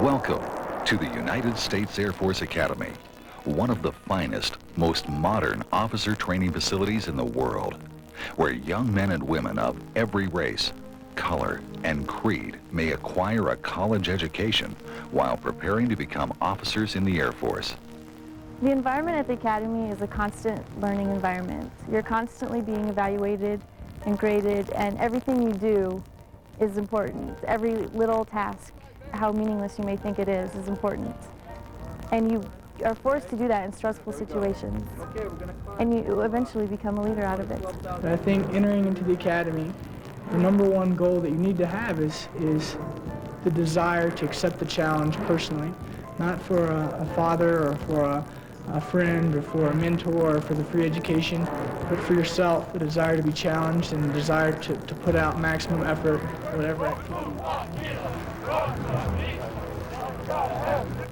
Welcome to the United States Air Force Academy, one of the finest, most modern officer training facilities in the world, where young men and women of every race, color, and creed may acquire a college education while preparing to become officers in the Air Force. The environment at the Academy is a constant learning environment. You're constantly being evaluated and graded, and everything you do is important. Every little task, how meaningless you may think it is important. And you are forced to do that in stressful situations. And you eventually become a leader out of it. I think entering into the Academy, the number one goal that you need to have is the desire to accept the challenge personally, not for a father or for a friend or for a mentor or for the free education, but for yourself, the desire to be challenged and the desire to put out maximum effort, whatever activity.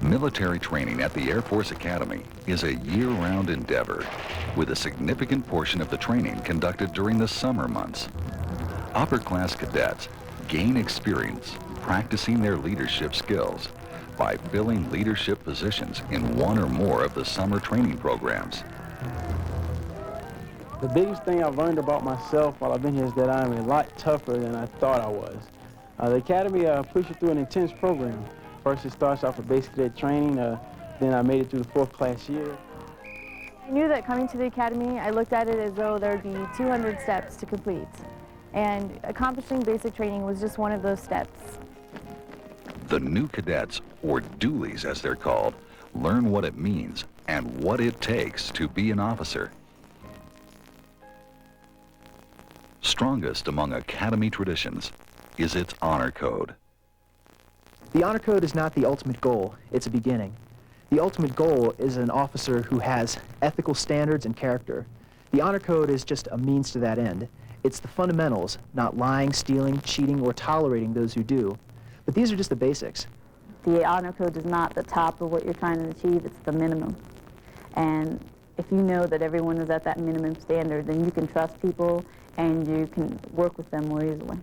Military training at the Air Force Academy is a year-round endeavor, with a significant portion of the training conducted during the summer months. Upper-class cadets gain experience practicing their leadership skills by filling leadership positions in one or more of the summer training programs. The biggest thing I've learned about myself while I've been here is that I'm a lot tougher than I thought I was. The Academy pushed you through an intense program. First it starts off with basic cadet training, then I made it through the 4th class year. I knew that coming to the Academy, I looked at it as though there would be 200 steps to complete. And accomplishing basic training was just one of those steps. The new cadets, or doolies as they're called, learn what it means and what it takes to be an officer. Strongest among Academy traditions is its honor code. The honor code is not the ultimate goal, it's a beginning. The ultimate goal is an officer who has ethical standards and character. The honor code is just a means to that end. It's the fundamentals, not lying, stealing, cheating, or tolerating those who do. But these are just the basics. The honor code is not the top of what you're trying to achieve, it's the minimum. And if you know that everyone is at that minimum standard, then you can trust people and you can work with them more easily.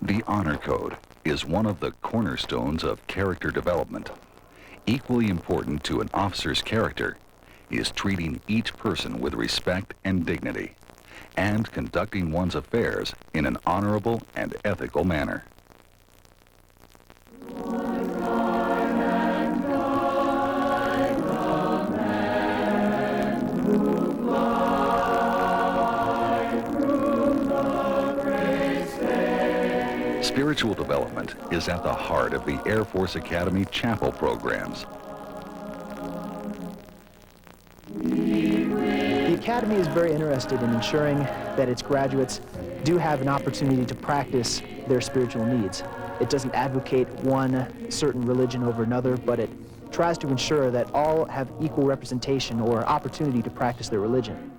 The honor code is one of the cornerstones of character development. Equally important to an officer's character is treating each person with respect and dignity, and conducting one's affairs in an honorable and ethical manner. Spiritual development is at the heart of the Air Force Academy chapel programs. The Academy is very interested in ensuring that its graduates do have an opportunity to practice their spiritual needs. It doesn't advocate one certain religion over another, but it tries to ensure that all have equal representation or opportunity to practice their religion.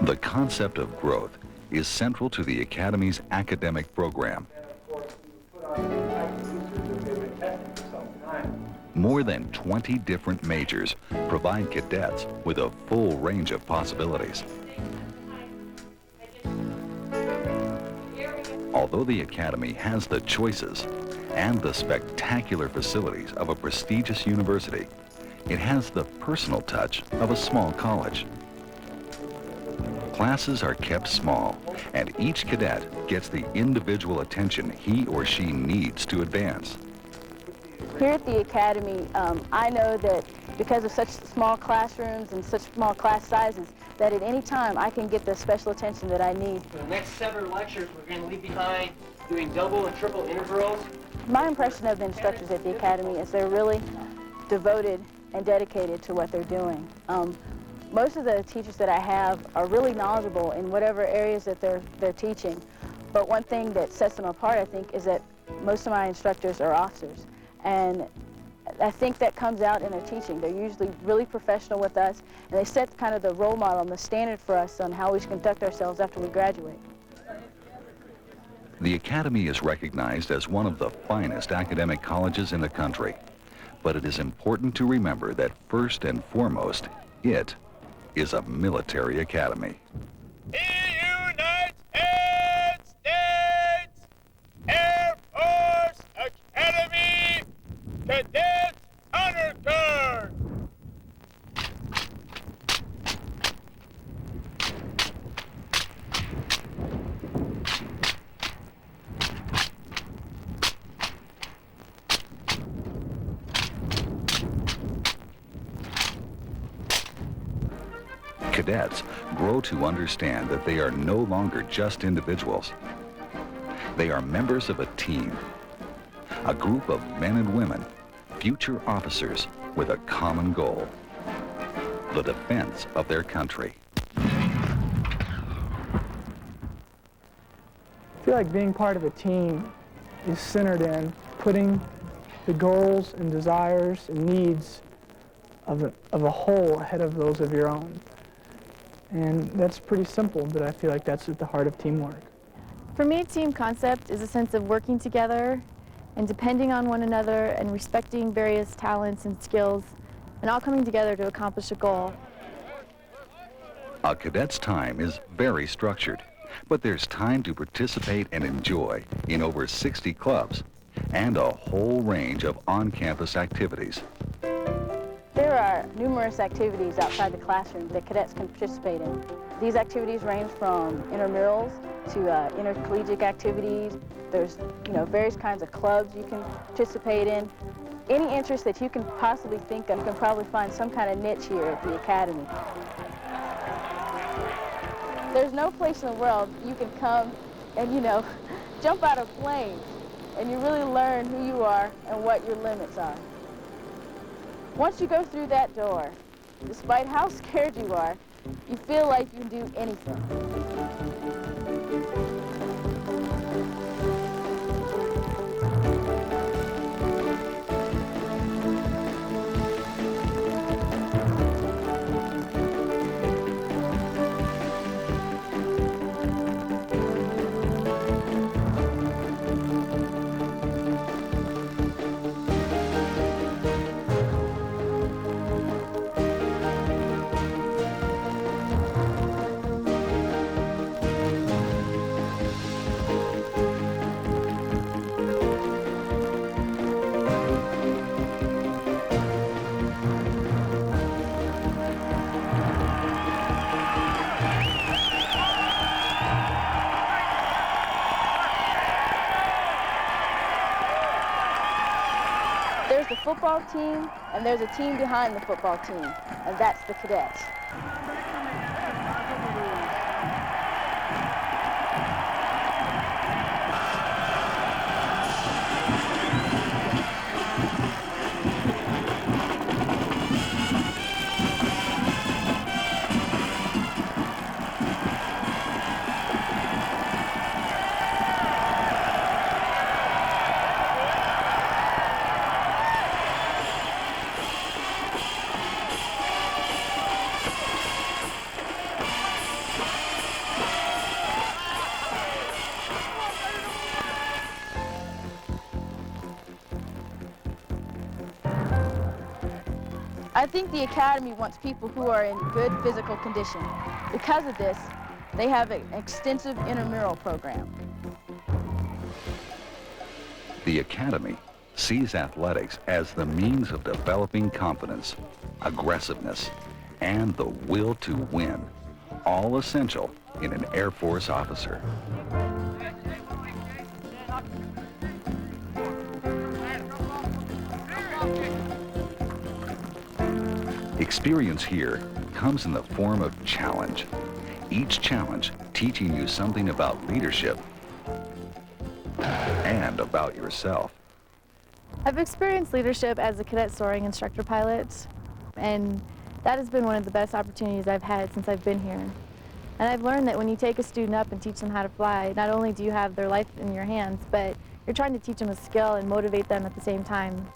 The concept of growth is central to the Academy's academic program. More than 20 different majors provide cadets with a full range of possibilities. Although the Academy has the choices and the spectacular facilities of a prestigious university, It has the personal touch of a small college. Classes are kept small, and each cadet gets the individual attention he or she needs to advance. Here at the Academy, I know that because of such small classrooms and such small class sizes, that at any time I can get the special attention that I need. For the next 7 lectures, we're going to leave behind doing double and triple intervals. My impression of the instructors at the Academy is they're really devoted and dedicated to what they're doing. Most of the teachers that I have are really knowledgeable in whatever areas that they're teaching. But one thing that sets them apart, I think, is that most of my instructors are officers. And I think that comes out in their teaching. They're usually really professional with us, and they set kind of the role model and the standard for us on how we should conduct ourselves after we graduate. The Academy is recognized as one of the finest academic colleges in the country. But it is important to remember that first and foremost, it is a military academy. The United States Air Force Academy Cadets Honor Guard. Cadets grow to understand that they are no longer just individuals. They are members of a team, a group of men and women, future officers with a common goal, the defense of their country. I feel like being part of a team is centered in putting the goals and desires and needs of a whole ahead of those of your own. And that's pretty simple, but I feel like that's at the heart of teamwork. For me, team concept is a sense of working together and depending on one another and respecting various talents and skills and all coming together to accomplish a goal. A cadet's time is very structured, but there's time to participate and enjoy in over 60 clubs and a whole range of on-campus activities. There are numerous activities outside the classroom that cadets can participate in. These activities range from intramurals to intercollegiate activities. There's, various kinds of clubs you can participate in. Any interest that you can possibly think of, you can probably find some kind of niche here at the Academy. There's no place in the world you can come and, jump out of planes and you really learn who you are and what your limits are. Once you go through that door, despite how scared you are, you feel like you can do anything. There's the football team, and there's a team behind the football team, and that's the cadets. I think the Academy wants people who are in good physical condition. Because of this, they have an extensive intramural program. The Academy sees athletics as the means of developing confidence, aggressiveness, and the will to win, all essential in an Air Force officer. Experience here comes in the form of challenge. Each challenge teaching you something about leadership and about yourself. I've experienced leadership as a cadet soaring instructor pilot, and that has been one of the best opportunities I've had since I've been here. And I've learned that when you take a student up and teach them how to fly, not only do you have their life in your hands, but you're trying to teach them a skill and motivate them at the same time.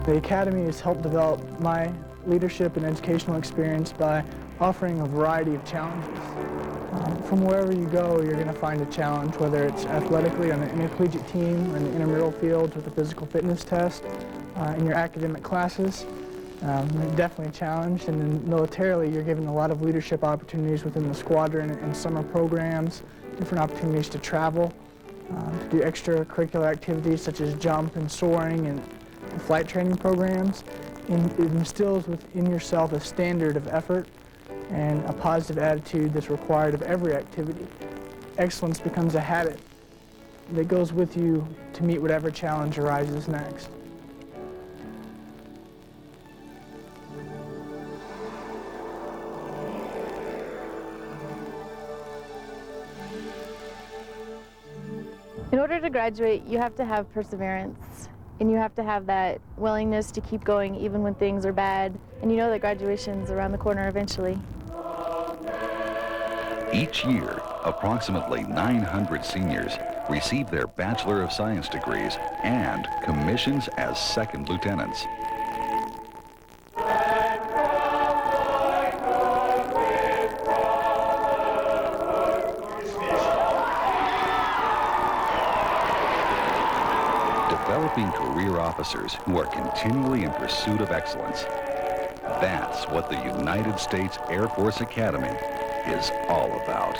The Academy has helped develop my leadership and educational experience by offering a variety of challenges. From wherever you go, you're going to find a challenge, whether it's athletically on the intercollegiate team or in the intramural field with a physical fitness test, in your academic classes. Definitely challenged, and then militarily you're given a lot of leadership opportunities within the squadron and summer programs, different opportunities to travel, to do extracurricular activities such as jump and soaring and flight training programs. And it instills within yourself a standard of effort and a positive attitude that's required of every activity. Excellence becomes a habit that goes with you to meet whatever challenge arises next. In order to graduate, you have to have perseverance, and you have to have that willingness to keep going even when things are bad, and you know that graduation's around the corner eventually. Each year, approximately 900 seniors receive their Bachelor of Science degrees and commissions as second lieutenants. Developing career officers who are continually in pursuit of excellence. That's what the United States Air Force Academy is all about.